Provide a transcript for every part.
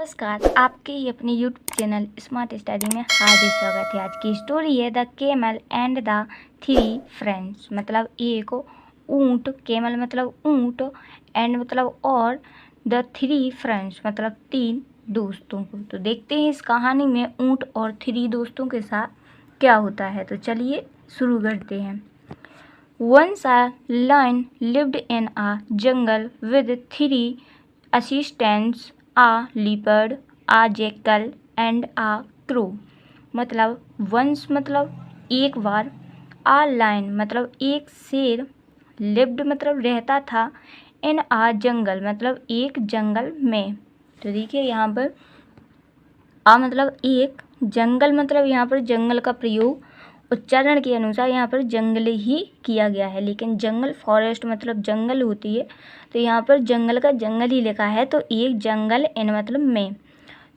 नमस्कार, आपके ही अपने यूट्यूब चैनल स्मार्ट स्टडी में हार्दिक स्वागत है। आज की स्टोरी है the camel and the three friends. मतलब एक ऊँट, केमल मतलब ऊँट, एंड मतलब और, द थ्री फ्रेंड्स मतलब तीन दोस्तों को। तो देखते हैं इस कहानी में ऊँट और थ्री दोस्तों के साथ क्या होता है। तो चलिए शुरू करते हैं। Once a lion lived in a jungle with three assistants, a leopard, a jackal and a crow। मतलब वंश मतलब एक बार, आ लाइन मतलब एक शेर, लिव्ड मतलब रहता था, इन आ जंगल मतलब एक जंगल में। तो देखिए यहाँ पर आ मतलब एक, जंगल मतलब यहाँ पर जंगल का प्रयोग उच्चारण के अनुसार यहाँ पर जंगल ही किया गया है, लेकिन जंगल फॉरेस्ट मतलब जंगल होती है, तो यहाँ पर जंगल का जंगल ही लिखा है। तो एक जंगल इन मतलब में।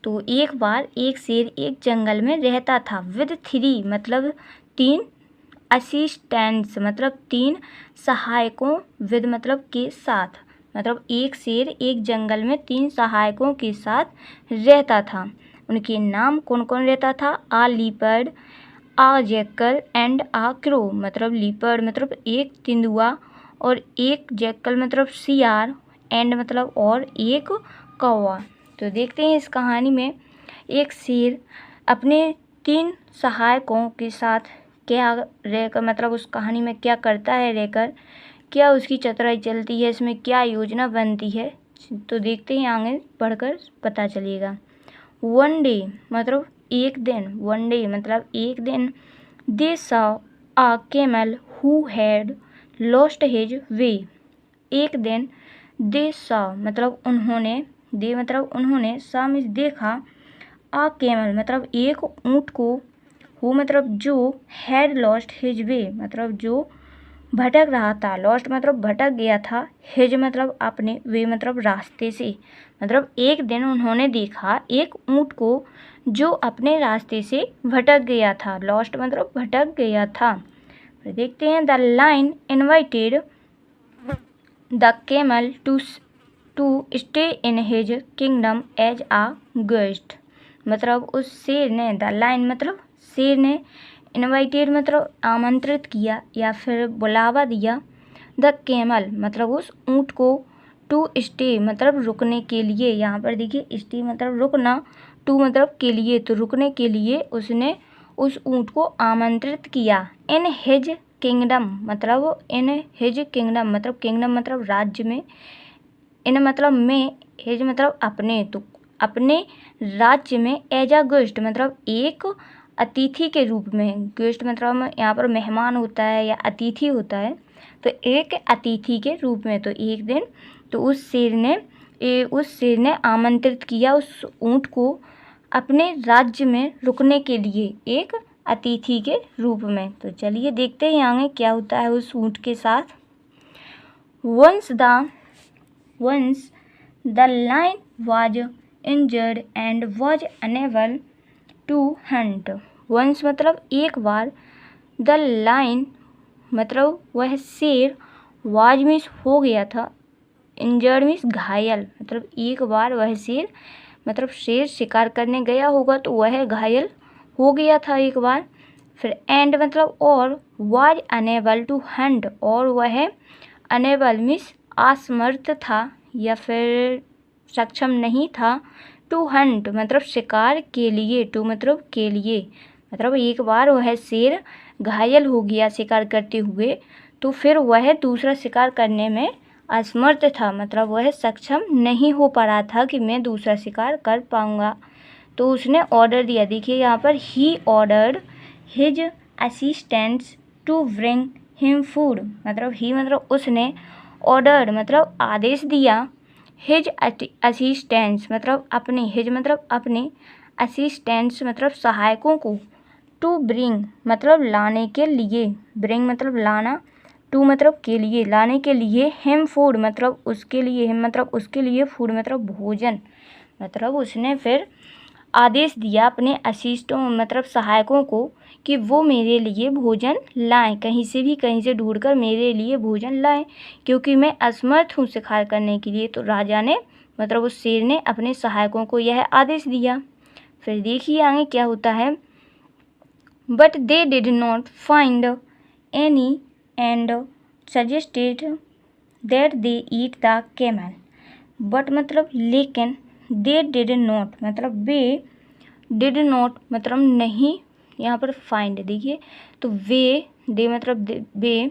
तो एक बार एक शेर एक जंगल में रहता था, विद थ्री मतलब तीन, असिस्टेंट्स मतलब तीन सहायकों, विद मतलब के साथ। मतलब एक शेर एक जंगल में तीन सहायकों के साथ रहता था। उनके नाम कौन कौन रहता था? आ leopard, uh jackal and uh crow. मतलब लीपर्ड मतलब एक तेंदुआ, और एक जैकल मतलब सियार, एंड मतलब और एक कौवा। तो देखते हैं इस कहानी में एक शेर अपने तीन सहायकों के साथ क्या रहकर, मतलब उस कहानी में क्या करता है रहकर, क्या उसकी चतुराई चलती है, इसमें क्या योजना बनती है। तो देखते हैं, आगे पढ़कर पता चलेगा। वन डे मतलब एक दिन, वन डे मतलब एक दिन, they saw a camel who had lost his way. एक दिन, दे सॉ मतलब उन्होंने, दे मतलब उन्होंने, सॉ मीन्स देखा, आ केमल मतलब एक ऊँट को, हु मतलब जो, हैड लॉस्ट हिज वे मतलब जो भटक रहा था, लॉस्ट मतलब भटक गया था, हिज मतलब अपने, वे मतलब रास्ते से। मतलब एक दिन उन्होंने देखा एक ऊँट को जो अपने रास्ते से भटक गया था, लॉस्ट मतलब भटक गया था। फिर देखते हैं, the lion invited the camel to stay in his kingdom as a guest. मतलब उस शेर ने, द लाइन मतलब शेर ने, इनवाइटेड मतलब आमंत्रित किया या फिर बुलावा दिया, द केमल मतलब उस ऊँट को, टू स्टे मतलब रुकने के लिए। यहाँ पर देखिए स्टे मतलब रुकना, टू मतलब के लिए, तो रुकने के लिए उसने उस ऊँट को आमंत्रित किया। इन हिज किंगडम मतलब इन हिज किंगडम मतलब किंगडम मतलब राज्य में, इन मतलब में, हिज मतलब अपने, तो अपने राज्य में, एज अ गेस्ट मतलब एक अतिथि के रूप में। गेस्ट मतलब यहाँ पर मेहमान होता है या अतिथि होता है, तो एक अतिथि के रूप में। तो एक दिन तो उस शेर ने आमंत्रित किया उस ऊँट को अपने राज्य में रुकने के लिए, एक अतिथि के रूप में। तो चलिए देखते हैं आगे क्या होता है उस ऊँट के साथ। Once the lion was injured and was unable to hunt। Once मतलब एक बार, the lion मतलब वह शेर, was मीन्स हो गया था, injured मीन्स घायल, मतलब एक बार वह शेर, मतलब शेर शिकार करने गया होगा तो वह घायल हो गया था एक बार। फिर एंड मतलब और, was unable to hunt और वह unable मीन्स असमर्थ था या फिर सक्षम नहीं था, टू हंट मतलब शिकार के लिए, टू मतलब के लिए, मतलब एक बार वह शेर घायल हो गया शिकार करते हुए, तो फिर वह दूसरा शिकार करने में असमर्थ था, मतलब वह सक्षम नहीं हो पा रहा था कि मैं दूसरा शिकार कर पाऊँगा। तो उसने ऑर्डर दिया, देखिए यहाँ पर, he ordered his assistants to bring him food. मतलब ही मतलब उसने, ऑर्डर मतलब आदेश दिया, हिज असिस्टेंट्स मतलब अपने, हिज मतलब अपने, असिस्टेंट्स मतलब सहायकों को, टू ब्रिंग मतलब लाने के लिए, ब्रिंग मतलब लाना, टू मतलब के लिए, लाने के लिए, हिम फूड मतलब उसके लिए, हिम मतलब उसके लिए, फूड मतलब भोजन। मतलब उसने फिर आदेश दिया अपने असिस्टों मतलब सहायकों को कि वो मेरे लिए भोजन लाएं, कहीं से ढूंढकर मेरे लिए भोजन लाएं, क्योंकि मैं असमर्थ हूँ शिकार करने के लिए। तो राजा ने मतलब उस शेर ने अपने सहायकों को यह आदेश दिया। फिर देखिए आगे क्या होता है। But they did not find any and suggested that they eat the camel. But मतलब लेकिन, दे डिड नॉट मतलब वे, डिड नॉट मतलब नहीं, यहाँ पर फाइंड देखिए तो वे, दे मतलब वे,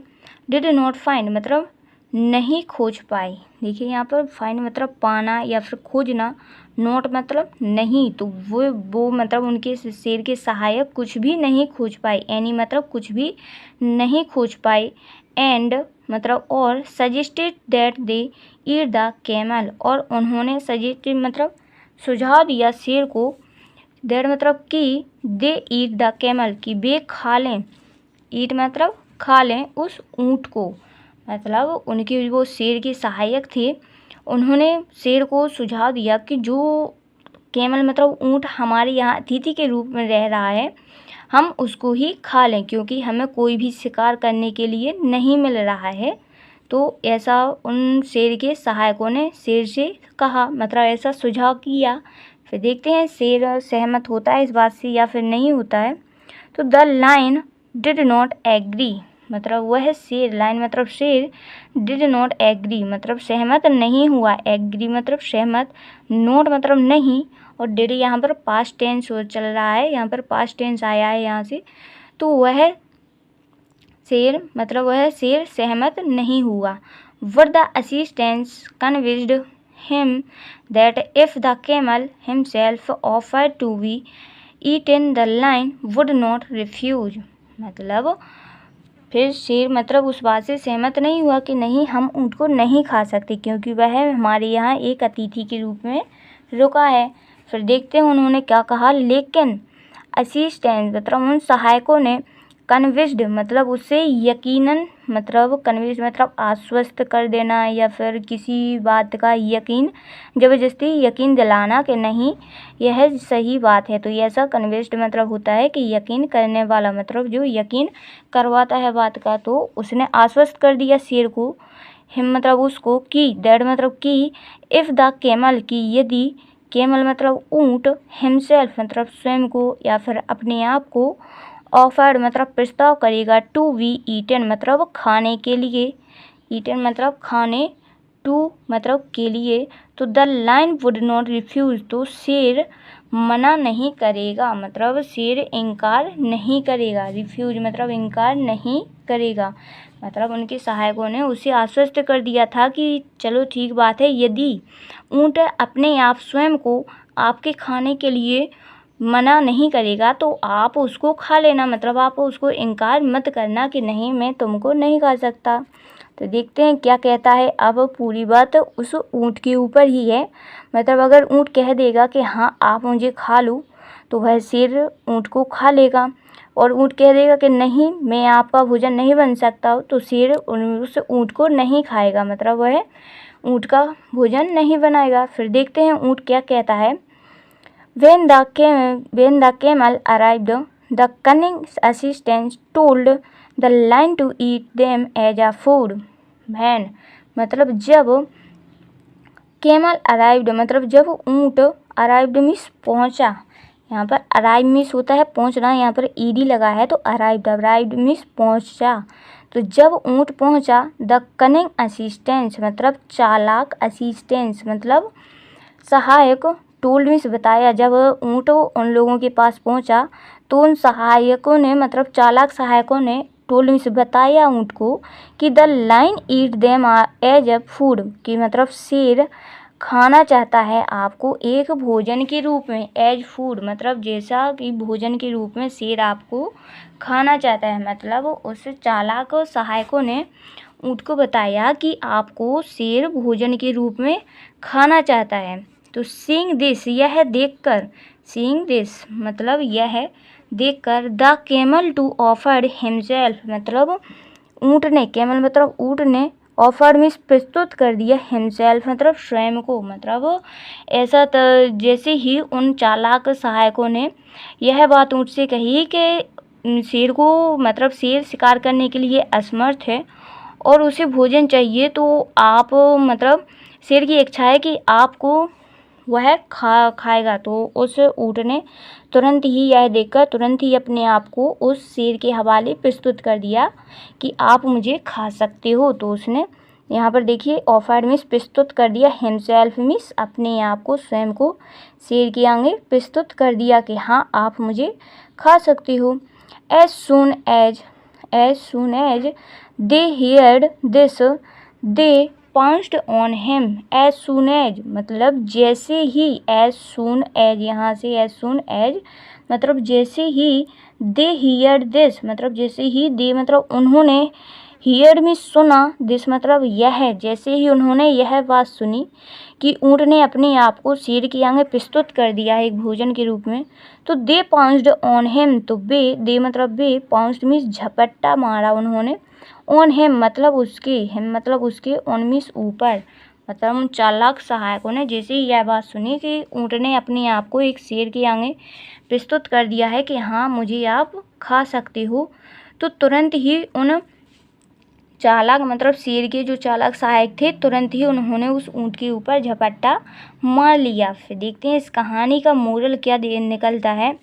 डिड नॉट फाइंड मतलब नहीं खोज पाई। देखिए यहाँ पर फाइंड मतलब पाना या फिर खोजना, नोट मतलब नहीं, तो वो मतलब उनके शेर के सहायक कुछ भी नहीं खोज पाए। एनी मतलब कुछ भी नहीं खोज पाए। एंड मतलब और, suggested that they eat the camel और उन्होंने सजेस्टेड मतलब सुझाव दिया शेर को, दैट मतलब कि दे ईट द कैमल कि वे खा लें, ईट मतलब खा लें उस ऊँट को। मतलब उनके वो शेर के सहायक थे, उन्होंने शेर को सुझाव दिया कि जो कैमल मतलब ऊँट हमारे यहाँ अतिथि के रूप में रह रहा है, हम उसको ही खा लें क्योंकि हमें कोई भी शिकार करने के लिए नहीं मिल रहा है। तो ऐसा उन शेर के सहायकों ने शेर से कहा, मतलब ऐसा सुझाव किया। फिर देखते हैं शेर सहमत होता है इस बात से या फिर नहीं होता है। तो the lion did not agree मतलब वह शेर, लाइन मतलब शेर, डिड नॉट एग्री मतलब सहमत नहीं हुआ, एग्री मतलब सहमत, नोट मतलब नहीं, और डिड यहाँ पर पास्ट टेंस चल रहा है, यहाँ पर पास्ट टेंस आया है यहाँ से, तो वह शेर मतलब वह शेर सहमत नहीं हुआ। Were the assistants convinced him that if the camel himself offered to be eaten the lion would not refuse. मतलब फिर शेर मतलब उस बात से सहमत नहीं हुआ कि नहीं, हम ऊँट को नहीं खा सकते क्योंकि वह हमारे यहाँ एक अतिथि के रूप में रुका है। फिर देखते हैं उन्होंने क्या कहा। लेकिन असिस्टेंट मतलब उन सहायकों ने कन्विंस्ड मतलब उससे यकीनन मतलब कन्विंस मतलब आश्वस्त कर देना या फिर किसी बात का यकीन, ज़बरदस्ती यकीन दिलाना कि नहीं यह सही बात है। तो ये ऐसा कन्विंस्ड मतलब होता है कि यकीन करने वाला, मतलब जो यकीन करवाता है बात का। तो उसने आश्वस्त कर दिया शेर को, हिम मतलब उसको, कि दैट मतलब कि, इफ़ द कैमल की यदि, कैमल मतलब ऊँट, हिमसेल्फ मतलब स्वयं को या फिर अपने आप को, ऑफर्ड मतलब प्रस्ताव करेगा, टू बी ईटन मतलब खाने के लिए, ईटन मतलब खाने, टू मतलब के लिए, तो the lion would not refuse तो शेर मना नहीं करेगा, मतलब शेर इनकार नहीं करेगा, रिफ्यूज मतलब इनकार नहीं करेगा। मतलब उनके सहायकों ने उसे आश्वस्त कर दिया था कि चलो ठीक बात है, यदि ऊँट अपने आप स्वयं को आपके खाने के लिए मना नहीं करेगा तो आप उसको खा लेना, मतलब आप उसको इनकार मत करना कि नहीं मैं तुमको नहीं खा सकता। तो देखते हैं क्या कहता है। अब पूरी बात उस ऊँट के ऊपर ही है, मतलब अगर ऊँट कह देगा कि हाँ आप मुझे खा लो तो वह शेर ऊँट को खा लेगा, और ऊँट कह देगा कि नहीं मैं आपका भोजन नहीं बन सकता तो शेर उस ऊँट को नहीं खाएगा, मतलब वह ऊँट का भोजन नहीं बनाएगा। फिर देखते हैं ऊँट क्या कहता है। When the camel arrived, the cunning assistant told the lion to eat them as a food. When मतलब जब camel arrived मतलब जब ऊँट, arrived मीन्स पहुँचा, यहाँ पर arrive मीन्स होता है पहुँचना, यहाँ पर ed लगा है तो arrived मीन्स पहुँचा। तो जब ऊँट पहुँचा, द कनिंग असिस्टेंस मतलब चालाक, असिस्टेंस मतलब सहायक, टोल्ड मीन्स बताया, जब ऊँट उन लोगों के पास पहुँचा तो उन सहायकों ने मतलब चालाक सहायकों ने टोल्ड मीन्स बताया ऊँट को कि the lion eat them as a food, कि मतलब शेर खाना चाहता है आपको एक भोजन के रूप में, एज फूड मतलब जैसा कि भोजन के रूप में शेर आपको खाना चाहता है। मतलब उस चालाक सहायकों ने ऊँट को बताया कि आपको शेर भोजन के रूप में खाना चाहता है। तो सीइंग दिस यह देखकर, सीइंग दिस मतलब यह देखकर, the camel too offered himself मतलब ऊँट ने, कैमल मतलब ऊँट ने, ऑफर्ड मीन्स प्रस्तुत कर दिया, हिमसेल्फ मतलब स्वयं को। मतलब ऐसा जैसे ही उन चालाक सहायकों ने यह बात ऊँट से कही कि शेर को मतलब शेर शिकार करने के लिए असमर्थ है और उसे भोजन चाहिए, तो आप मतलब शेर की इच्छा है कि आपको वह खाएगा। तो उस ऊँट ने तुरंत ही यह देखकर तुरंत ही अपने आप को उस शेर के हवाले प्रस्तुत कर दिया कि आप मुझे खा सकते हो। तो उसने यहाँ पर देखिए ऑफर्ड मीन्स प्रस्तुत कर दिया, हिमसेल्फ मीन्स अपने आप को, स्वयं को शेर के आगे प्रस्तुत कर दिया कि हाँ आप मुझे खा सकते हो। As soon as they heard this they pounced on him. As soon as मतलब जैसे ही, एज सुन एज यहाँ से एज सुन एज मतलब जैसे ही, दे हियर्ड दिस मतलब जैसे ही, दे मतलब उन्होंने, हियर में सुना, दिस मतलब यह, जैसे ही उन्होंने यह बात सुनी कि ऊँट ने अपने आप को शेर के आगे प्रस्तुत कर दिया है एक भोजन के रूप में, तो दे पाउंस्ड ऑन हिम, तो दे मतलब बे, पाउंस्ड मीन्स झपट्टा मारा उन्होंने, ऑन हिम मतलब उसके, हिम मतलब उसके, ऑन मीन्स ऊपर। मतलब उन चालाक सहायकों ने जैसे ही यह बात सुनी कि ऊँट ने अपने आप को एक शेर के आगे प्रस्तुत कर दिया है कि हाँ मुझे आप खा सकते हो, तो तुरंत ही उन चालाक मतलब शेर के जो चालाक सहायक थे, तुरंत ही उन्होंने उस ऊँट के ऊपर झपट्टा मार लिया। फिर देखते हैं इस कहानी का मोरल क्या निकलता है,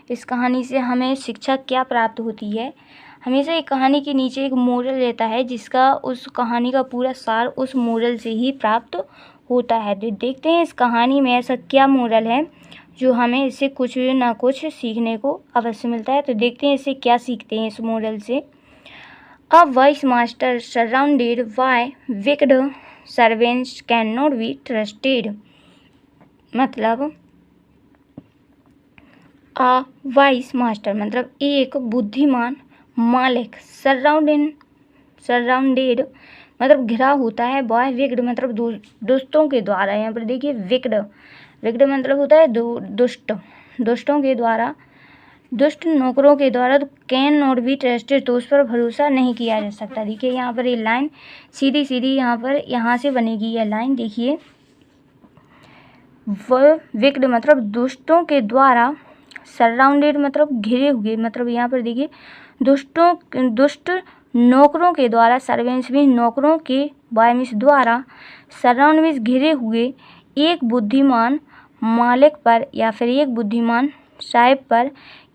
इस कहानी से हमें शिक्षा क्या प्राप्त होती है। हमेशा एक कहानी के नीचे एक मोरल रहता है जिसका, उस कहानी का पूरा सार उस मोरल से ही प्राप्त होता है। तो देखते हैं इस कहानी में ऐसा क्या मोरल है जो हमें इससे कुछ ना कुछ सीखने को अवश्य मिलता है। तो देखते हैं इससे क्या सीखते हैं इस मोरल से। A wise master surrounded by wicked servants cannot be trusted। मतलब a wise master मतलब एक बुद्धिमान मालिक, सराउंडेड मतलब घिरा होता है, बाय विक्ड मतलब दुष्टों के द्वारा। यहाँ पर देखिए विक्ड मतलब होता है दुष्टों के द्वारा, दुष्ट नौकरों के द्वारा। तो कैन नॉट बी ट्रस्टेड तो उस पर भरोसा नहीं किया जा सकता। देखिए यहाँ पर ये लाइन सीधी सीधी यहाँ से बनेगी यह लाइन। देखिए विक्ड मतलब दुष्टों के द्वारा, सराउंडेड मतलब घिरे हुए, मतलब यहाँ पर देखिए दुष्ट नौकरों के द्वारा, सर्वेंट्स भी नौकरों के, बाय मीन्स द्वारा, सराउंड मीन्स घिरे हुए एक बुद्धिमान मालिक पर या फिर एक बुद्धिमान साहिब पर,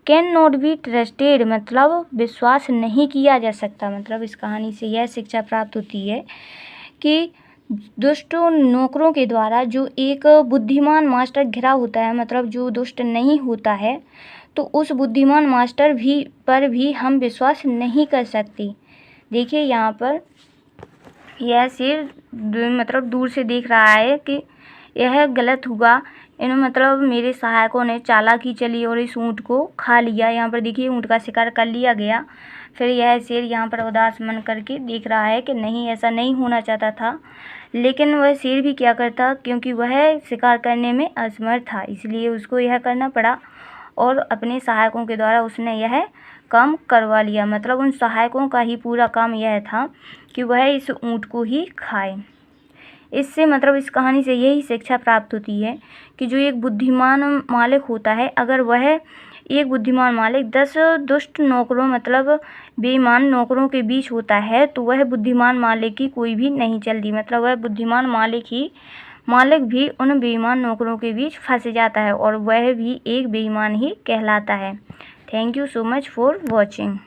कैन नॉट बी ट्रस्टेड मतलब विश्वास नहीं किया जा सकता। मतलब इस कहानी से यह शिक्षा प्राप्त होती है कि दुष्ट नौकरों के द्वारा जो एक बुद्धिमान मास्टर घिरा होता है, मतलब जो दुष्ट नहीं होता है, तो उस बुद्धिमान मास्टर पर भी हम विश्वास नहीं कर सकते। देखिए यहाँ पर यह शेर मतलब दूर से देख रहा है कि यह गलत हुआ, मतलब मेरे सहायकों ने चालाकी चली और इस ऊँट को खा लिया। यहाँ पर देखिए ऊँट का शिकार कर लिया गया। फिर यह शेर यहाँ पर उदास मन करके देख रहा है कि नहीं, ऐसा नहीं होना चाहता था, लेकिन वह शेर भी क्या करता, क्योंकि वह शिकार करने में असमर्थ था, इसलिए उसको यह करना पड़ा और अपने सहायकों के द्वारा उसने यह काम करवा लिया। मतलब उन सहायकों का ही पूरा काम यह था कि वह इस ऊँट को ही खाए। इससे मतलब इस कहानी से यही शिक्षा प्राप्त होती है कि जो एक बुद्धिमान मालिक होता है, अगर वह एक बुद्धिमान मालिक 10 दुष्ट नौकरों मतलब बेईमान नौकरों के बीच होता है, तो वह बुद्धिमान मालिक की कोई भी नहीं चलती। मतलब वह बुद्धिमान मालिक भी उन बेईमान नौकरों के बीच फंस जाता है और वह भी एक बेईमान ही कहलाता है। Thank you so much for watching.